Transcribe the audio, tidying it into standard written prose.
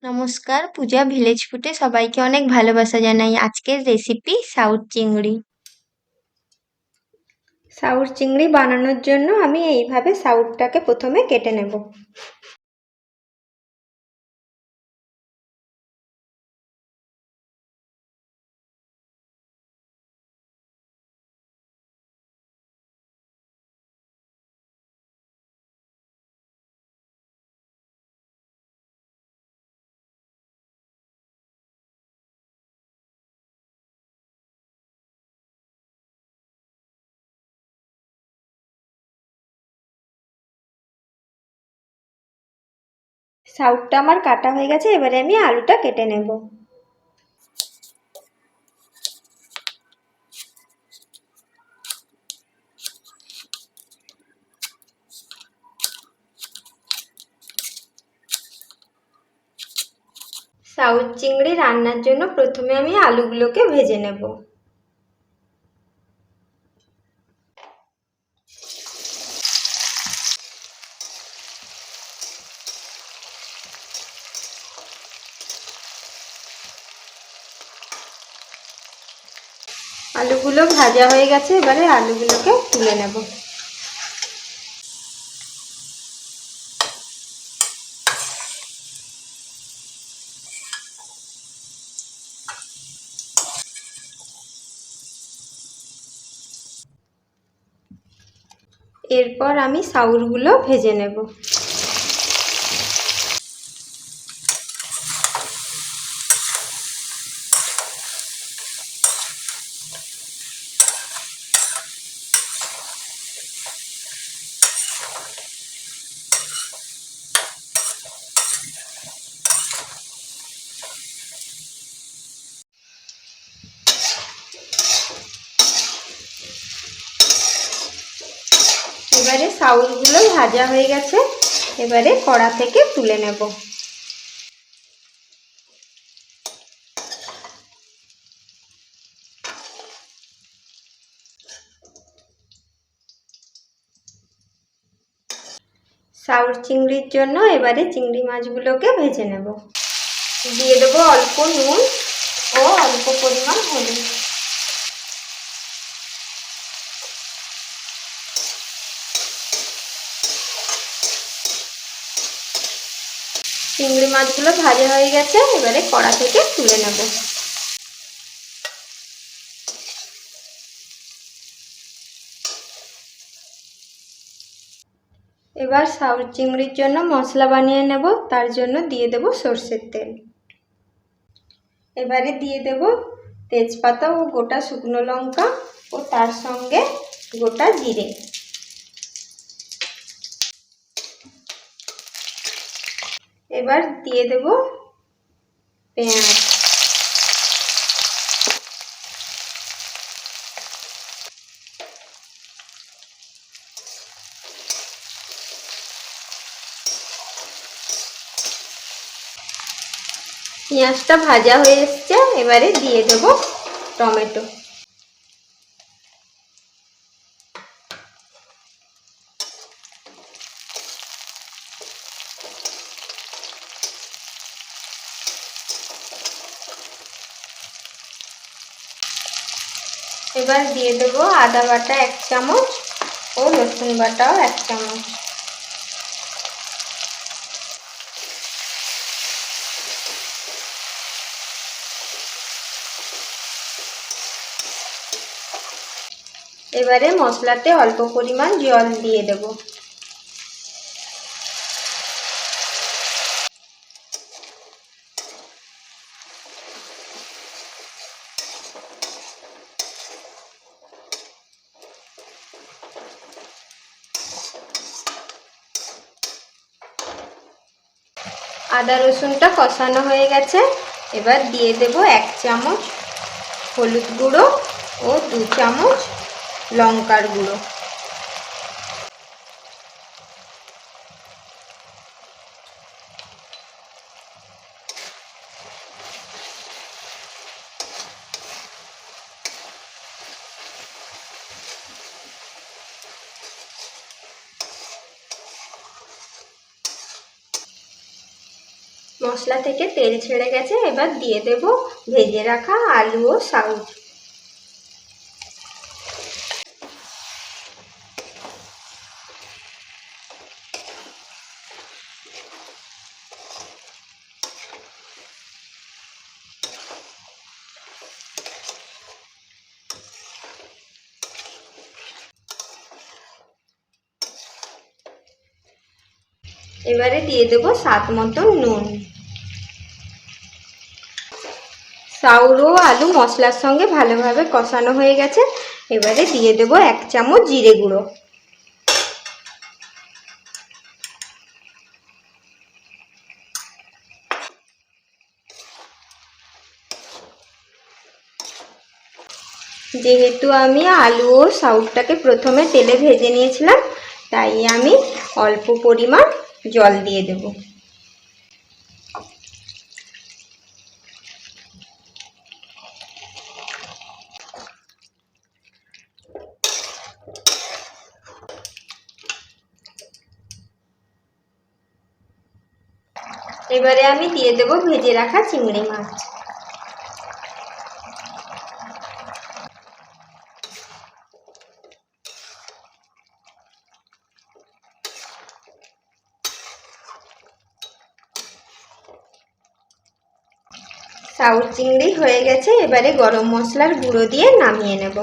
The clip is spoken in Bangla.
নমস্কার, পূজা ভিলেজ ফুডে সবাইকে অনেক ভালোবাসা জানাই। আজকের রেসিপি সাউথ চিংড়ি। সাউথ চিংড়ি বানানোর জন্য আমি এইভাবে সাউথটাকে প্রথমে কেটে নেব। সাউথটা আমার কাটা হয়ে গেছে, এবারে আমি আলুটা কেটে নেব। সাউথ চিংড়ি রান্নার জন্য প্রথমে আমি আলুগুলোকে ভেজে নেব। আলুগুলো ভাজা হয়ে গেছে, এবারে আলুগুলোকে তুলে নেব। এরপর আমি সাউথগুলো ভেজে নেব। এবারে সাউথগুলো ভাজা হয়ে গেছে, এবারে কড়া থেকে তুলে নেব। সাউথ চিংড়ির জন্য এবারে চিংড়ি মাছগুলোকে ভেজে নেব। দিয়ে দেবো অল্প নুন ও অল্প পরিমাণ হলুদ। চিংড়ি মাছগুলো ভাজা হয়ে গেছে, এবারে কড়া থেকে তুলে নেব। এবার সাউথ চিংড়ির জন্য মশলা বানিয়ে নেব, তার জন্য দিয়ে দেব সর্ষের তেল। এবারে দিয়ে দেব তেজপাতা ও গোটা শুকনো লঙ্কা ও তার সঙ্গে গোটা জিরে। এবার দিয়ে দেব পেঁয়াজ। পেঁয়াজটা ভাজা হয়ে এসছে, এবারে দিয়ে দেব টমেটো। এবার দিয়ে দেব আদা বাটা 1 চামচ ও রসুন বাটাও 1 চামচ। এবারে মশলাতে অল্প পরিমাণ জল দিয়ে দেব। আদা রসুনটা কষানো হয়ে গেছে, এবার দিয়ে দেব 1 চামচ হলুদ গুঁড়ো ও 2 চামচ লঙ্কার গুঁড়ো। মশলা থেকে তেল ছেড়ে গেছে, এবার দিয়ে দেব ভেজে রাখা আলু ও সাউথ। এবারে দিয়ে দেব স্বাদ মতো নুন। সাউর ও আলু মশলার সঙ্গে ভালোভাবে কষানো হয়ে গেছে, এবারে দিয়ে দেব 1 চামচ জিরে গুঁড়ো। যেহেতু আমি আলু ও সাউথটাকে প্রথমে তেলে ভেজে নিয়েছিলাম, তাই আমি অল্প পরিমাণ জল দিয়ে দেব। এবারে আমি দিয়ে দেব ভেজে রাখা চিংড়ি মাছ। সাউথ চিংড়ি হয়ে গেছে, এবারে গরম মশলার গুঁড়ো দিয়ে নামিয়ে নেব।